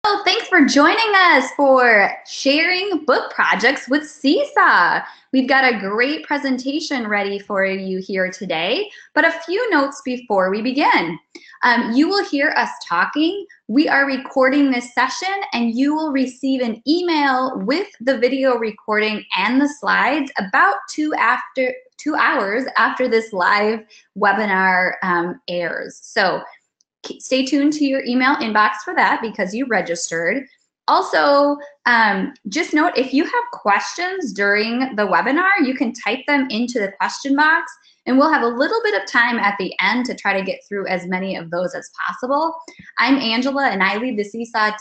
Well, thanks for joining us for sharing book projects with Seesaw. We've got a great presentation ready for you here today, but a few notes before we begin. You will hear us talking. We are recording this session, and you will receive an email with the video recording and the slides about 2 hours after this live webinar airs. So stay tuned to your email inbox for that because you registered. Also, just note if you have questions during the webinar, you can type them into the question box, and we'll have a little bit of time at the end to try to get through as many of those as possible. I'm Angela, and I lead the Seesaw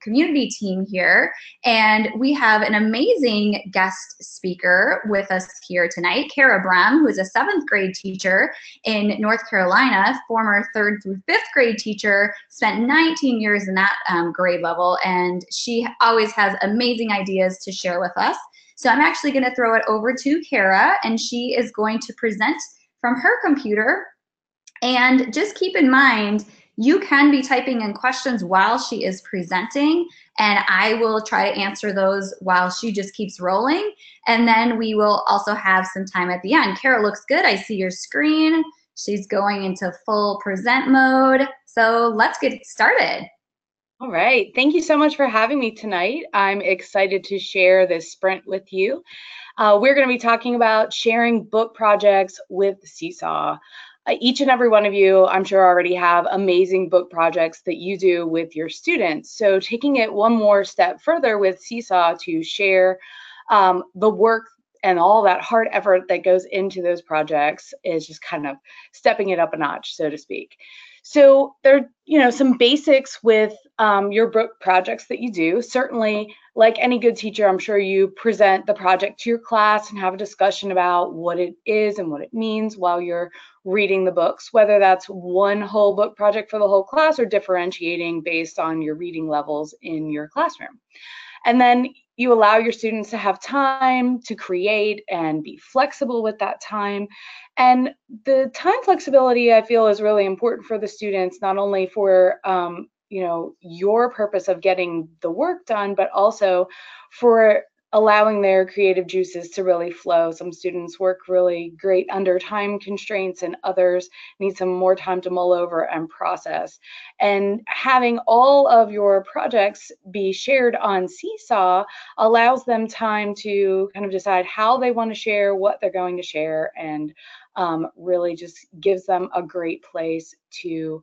community team here, and we have an amazing guest speaker with us here tonight, Kara Brem, who is a 7th grade teacher in North Carolina, former 3rd through 5th grade teacher, spent 19 years in that grade level, and she always has amazing ideas to share with us. So I'm actually going to throw it over to Kara, and she is going to present from her computer. And just keep in mind, you can be typing in questions while she is presenting, and I will try to answer those while she just keeps rolling. And then we will also have some time at the end. Kara looks good. I see your screen. She's going into full present mode. So let's get started. All right. Thank you so much for having me tonight. I'm excited to share this sprint with you. We're going to be talking about sharing book projects with Seesaw. Each and every one of you, I'm sure, already have amazing book projects that you do with your students. So taking it one more step further with Seesaw to share the work and all that hard effort that goes into those projects is just kind of stepping it up a notch, so to speak. So there are, some basics with your book projects that you do. Certainly, like any good teacher, I'm sure you present the project to your class and have a discussion about what it is and what it means while you're reading the books, whether that's one whole book project for the whole class or differentiating based on your reading levels in your classroom. And then you allow your students to have time to create and be flexible with that time. And the time flexibility, I feel, is really important for the students, not only for your purpose of getting the work done, but also for allowing their creative juices to really flow. Some students work really great under time constraints, and others need some more time to mull over and process. And having all of your projects be shared on Seesaw allows them time to kind of decide how they want to share, what they're going to share, and really just gives them a great place to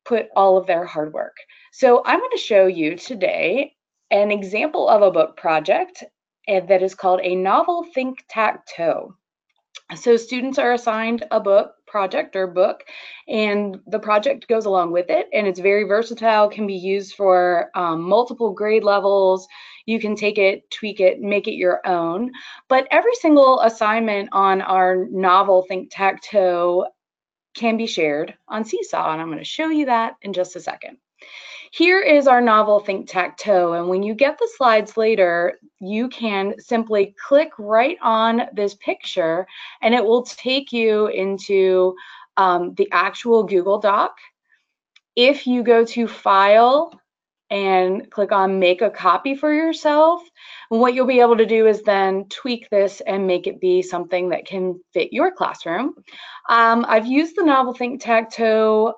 put all of their hard work. So I'm going to show you today an example of a book project that is called a novel think Tac Toe. So students are assigned a book project or book, and the project goes along with it, and it's very versatile, can be used for multiple grade levels. You can take it, tweak it, make it your own. But every single assignment on our novel think Tac Toe can be shared on Seesaw, and I'm going to show you that in just a second. Here is our novel think Tac Toe, and when you get the slides later, you can simply click right on this picture and it will take you into the actual Google Doc. If you go to File and click on Make a Copy for Yourself, what you'll be able to do is then tweak this and make it be something that can fit your classroom. I've used the novel think Tac Toe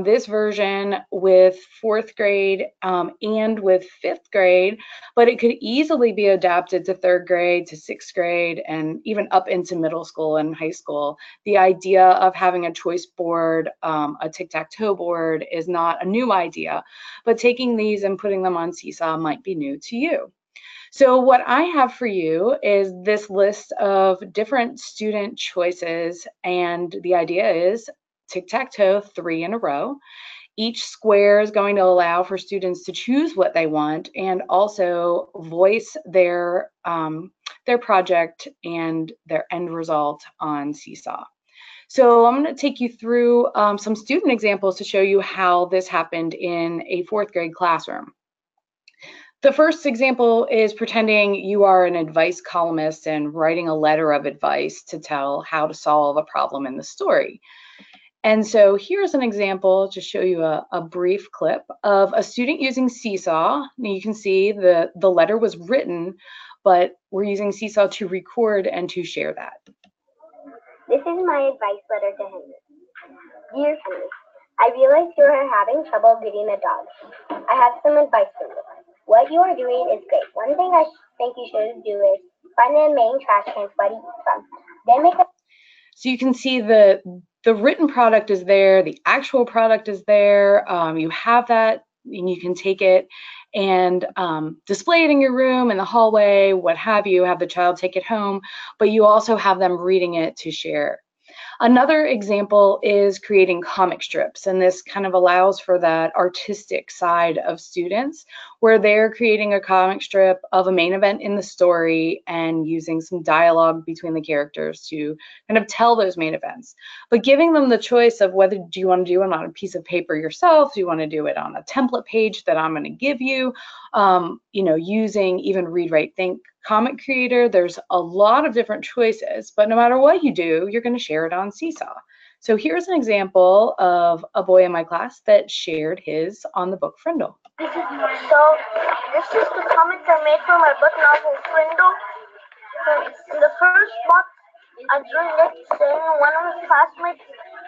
this version with 4th grade and with 5th grade, but it could easily be adapted to 3rd grade, to 6th grade, and even up into middle school and high school. The idea of having a choice board, a tic-tac-toe board, is not a new idea, but taking these and putting them on Seesaw might be new to you. So what I have for you is this list of different student choices, and the idea is tic-tac-toe 3 in a row. Each square is going to allow for students to choose what they want and also voice their project and their end result on Seesaw. So I'm going to take you through some student examples to show you how this happened in a 4th grade classroom. The first example is pretending you are an advice columnist and writing a letter of advice to tell how to solve a problem in the story. And so here's an example to show you a brief clip of a student using Seesaw. Now you can see the letter was written, but we're using Seesaw to record and to share that. This is my advice letter to Henry. Dear Henry, I realize you are having trouble getting a dog. I have some advice for you. What you are doing is great. One thing I think you should do is find the main trash can what he eats from. Then make a So you can see the written product is there, the actual product is there. You have that, and you can take it and display it in your room, in the hallway, what have you. Have the child take it home, but you also have them reading it to share. Another example is creating comic strips, and this kind of allows for that artistic side of students where they're creating a comic strip of a main event in the story and using some dialogue between the characters to kind of tell those main events, but giving them the choice of whether do you want to do it on a piece of paper yourself, do you want to do it on a template page that I'm going to give you, using even Read, Write, Think Comic Creator. There's a lot of different choices, but no matter what you do, you're going to share it on Seesaw. So here's an example of a boy in my class that shared his on the book Frindle. So this is the comments I made for my book novel Frindle. In the first box, I drew Nick saying one of his classmates,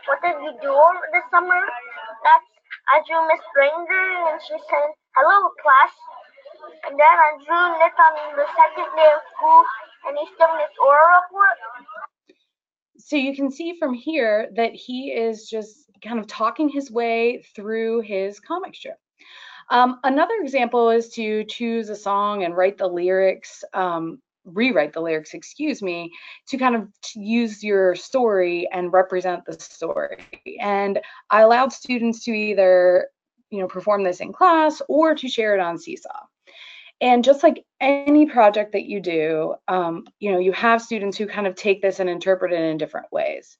"What did you do over the summer?" Next, I drew Miss Granger and she said, "Hello, class." And then I drew Nick on the second day of school and he's doing his oral report. So you can see from here that he is just kind of talking his way through his comic strip. Another example is to choose a song and write the lyrics, rewrite the lyrics, excuse me, to kind of use your story and represent the story. And I allowed students to either, perform this in class or to share it on Seesaw. And just like any project that you do, you have students who kind of take this and interpret it in different ways.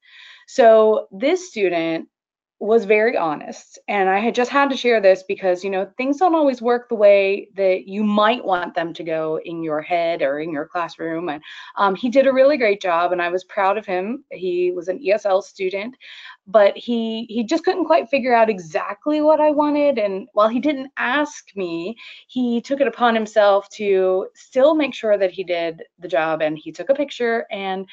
So this student was very honest, and I had just had to share this because things don't always work the way that you might want them to go in your head or in your classroom. And he did a really great job, and I was proud of him. He was an ESL student, but he just couldn't quite figure out exactly what I wanted. And while he didn't ask me, he took it upon himself to still make sure that he did the job, and he took a picture and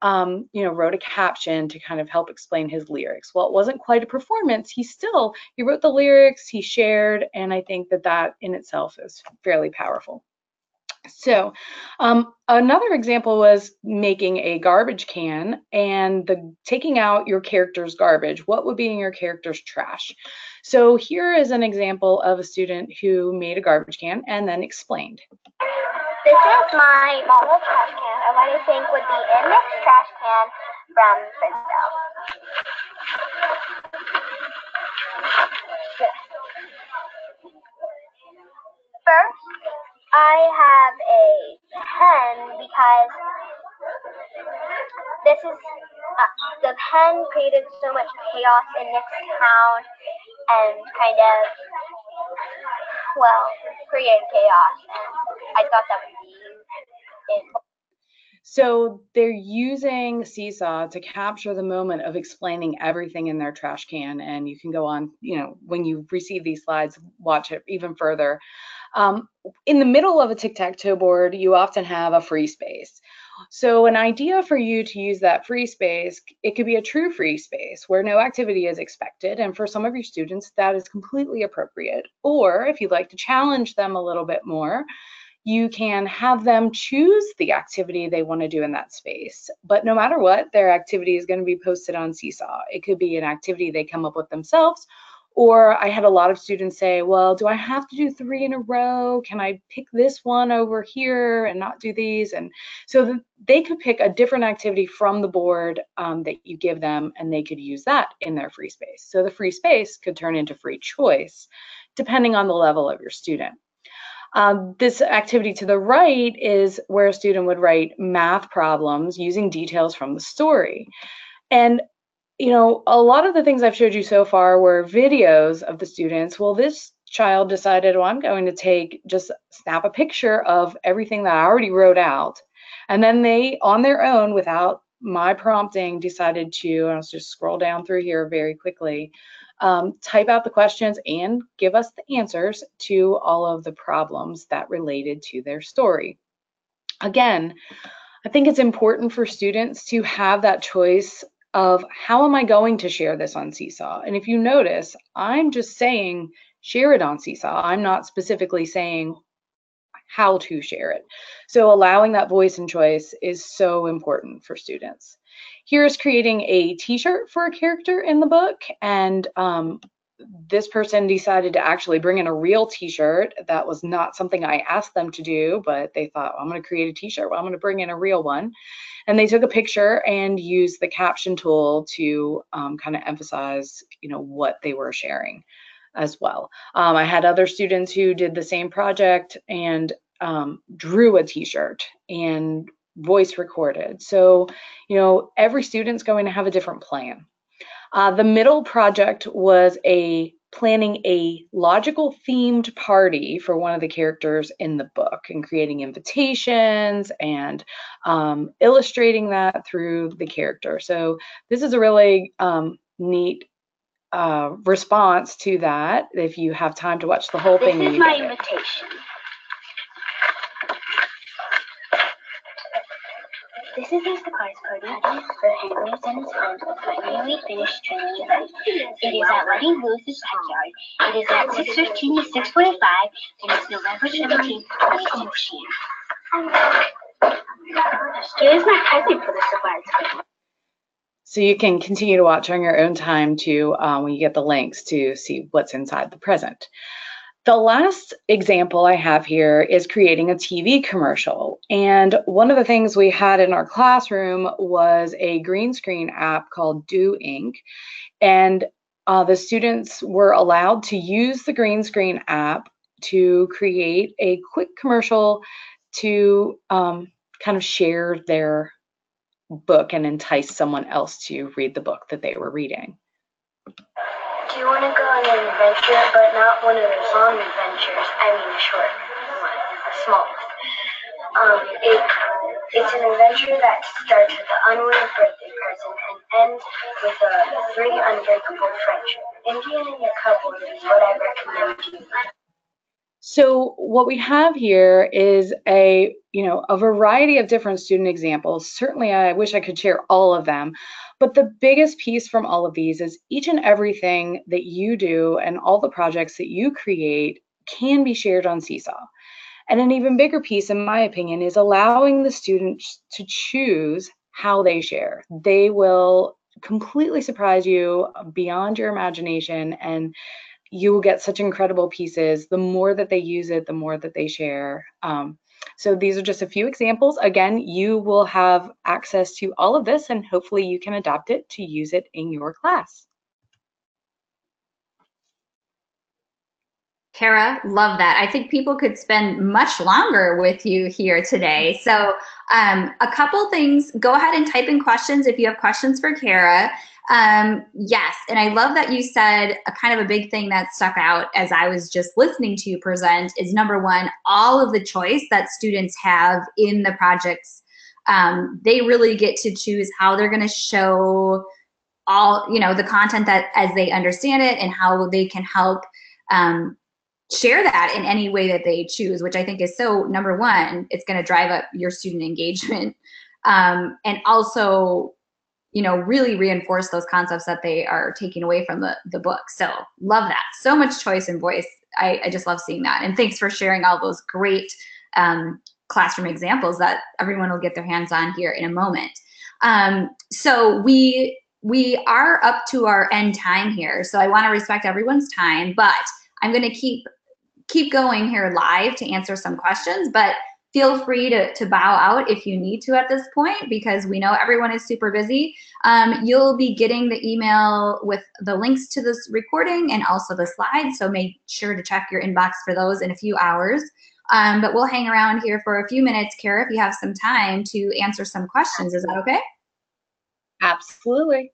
wrote a caption to kind of help explain his lyrics. Well, it wasn't quite a performance. He wrote the lyrics, he shared, and I think that in itself is fairly powerful. So another example was making a garbage can and taking out your character's garbage. What would be in your character's trash? So here is an example of a student who made a garbage can and then explained. This is my model trash can, and what I think would be in this trash can from Seesaw. First, I have a pen because this is the pen created so much chaos in this town and kind of created chaos, and I thought that would be it. So they're using Seesaw to capture the moment of explaining everything in their trash can. And you can go on, when you receive these slides, watch it even further. In the middle of a tic-tac-toe board, you often have a free space. So an idea for you to use that free space, it could be a true free space where no activity is expected. And for some of your students, that is completely appropriate. Or if you'd like to challenge them a little bit more, you can have them choose the activity they want to do in that space. But no matter what, their activity is going to be posted on Seesaw. It could be an activity they come up with themselves, or I had a lot of students say, well, do I have to do 3 in a row? Can I pick this one over here and not do these? And so they could pick a different activity from the board that you give them, and they could use that in their free space. So the free space could turn into free choice, depending on the level of your student. This activity to the right is where a student would write math problems using details from the story. And, a lot of the things I've showed you so far were videos of the students. Well, this child decided, well, I'm going to just snap a picture of everything that I already wrote out. And then they, on their own, without my prompting, decided to, and I'll just scroll down through here very quickly, type out the questions and give us the answers to all of the problems that related to their story. Again, I think it's important for students to have that choice of how am I going to share this on Seesaw? And if you notice, I'm just saying share it on Seesaw. I'm not specifically saying how to share it. So allowing that voice and choice is so important for students. Here's creating a t-shirt for a character in the book, and this person decided to actually bring in a real t-shirt. That was not something I asked them to do, but they thought, well, I'm going to create a t-shirt. Well, I'm going to bring in a real one. And they took a picture and used the caption tool to kind of emphasize, what they were sharing as well. I had other students who did the same project and drew a t-shirt and voice recorded. So, every student's going to have a different plan. The middle project was planning a logical themed party for one of the characters in the book and creating invitations and illustrating that through the character. So this is a really neat response to that. If you have time to watch the whole thing. This is my invitation. This is a surprise party for Henry and his friends will finally finish training event. It is at Wedding Lewis's backyard. It is at 6:15 to 6:45, and it's November 17th, 2016. Here's my present for the surprise party. So you can continue to watch on your own time to when you get the links to see what's inside the present. The last example I have here is creating a TV commercial. And one of the things we had in our classroom was a green screen app called Do Ink. And the students were allowed to use the green screen app to create a quick commercial to kind of share their book and entice someone else to read the book that they were reading. Do you want to go on an adventure, but not one of those long adventures? I mean, a short one, a small one. It's an adventure that starts with an unwanted birthday present and ends with a 3 unbreakable friendship. Indian in your cupboard is what I recommend you. So what we have here is a variety of different student examples. Certainly, I wish I could share all of them, but the biggest piece from all of these is each and everything that you do and all the projects that you create can be shared on Seesaw. And an even bigger piece, in my opinion, is allowing the students to choose how they share. They will completely surprise you beyond your imagination, and you will get such incredible pieces. The more that they use it, the more that they share. So these are just a few examples. Again, you will have access to all of this, and hopefully you can adopt it to use it in your class. Kara, love that. I think people could spend much longer with you here today. So a couple things, go ahead and type in questions if you have questions for Kara. Yes, and I love that you said a kind of a big thing that stuck out as I was just listening to you present is number one, all of the choice that students have in the projects. They really get to choose how they're going to show all, the content that as they understand it and how they can help share that in any way that they choose, which I think is so, number one, it's going to drive up your student engagement, and also really reinforce those concepts that they are taking away from the book. So love that. So much choice and voice. I just love seeing that. And thanks for sharing all those great classroom examples that everyone will get their hands on here in a moment. So we are up to our end time here. So I want to respect everyone's time, but I'm going to keep going here live to answer some questions, but feel free to bow out if you need to at this point, because we know everyone is super busy. You'll be getting the email with the links to this recording and also the slides, so make sure to check your inbox for those in a few hours. But we'll hang around here for a few minutes, Kara, if you have some time to answer some questions. Is that okay? Absolutely.